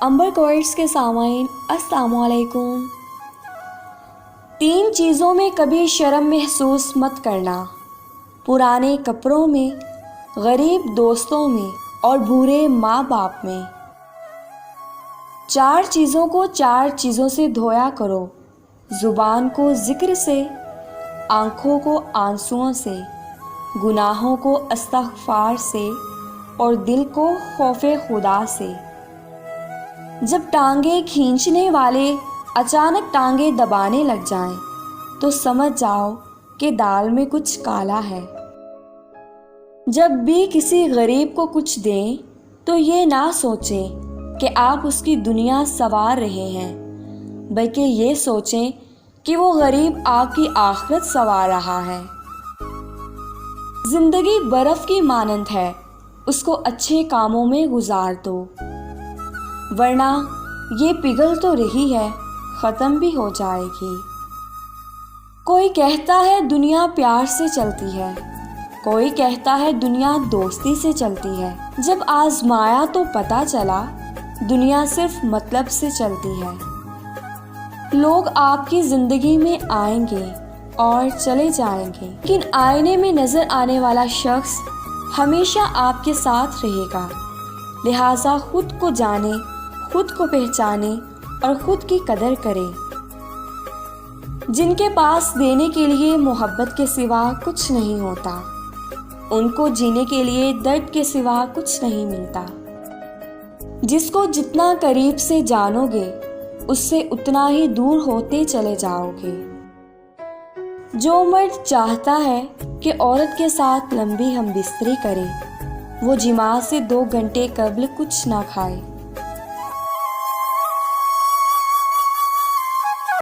अंबर Coetzee के सामाइन अस्सलामुअलैकुम। 3 चीज़ों में कभी शर्म महसूस मत करना, पुराने कपड़ों में, गरीब दोस्तों में और बुरे माँ बाप में। 4 चीज़ों को 4 चीज़ों से धोया करो, ज़ुबान को ज़िक्र से, आँखों को आंसुओं से, गुनाहों को इस्तिग़फ़ार से और दिल को खौफ़े खुदा से। जब टांगे खींचने वाले अचानक टांगे दबाने लग जाएं, तो समझ जाओ कि दाल में कुछ काला है। जब भी किसी गरीब को कुछ दें तो ये ना सोचें कि आप उसकी दुनिया संवार रहे हैं, बल्कि ये सोचें कि वो गरीब आपकी आखिरत संवार रहा है। जिंदगी बर्फ़ की मानंद है, उसको अच्छे कामों में गुजार दो, वरना ये पिघल तो रही है, ख़त्म भी हो जाएगी। कोई कहता है दुनिया प्यार से चलती है, कोई कहता है दुनिया दोस्ती से चलती है। जब आजमाया तो पता चला दुनिया सिर्फ मतलब से चलती है। लोग आपकी ज़िंदगी में आएंगे और चले जाएंगे, लेकिन आईने में नज़र आने वाला शख्स हमेशा आपके साथ रहेगा। लिहाजा खुद को जाने, खुद को पहचाने और खुद की कदर करें। जिनके पास देने के लिए मोहब्बत के सिवा कुछ नहीं होता, उनको जीने के लिए दर्द के सिवा कुछ नहीं मिलता। जिसको जितना करीब से जानोगे, उससे उतना ही दूर होते चले जाओगे। जो मर्द चाहता है कि औरत के साथ लंबी हमबिस्तरी करे, वो जिमा से 2 घंटे कबल कुछ ना खाए।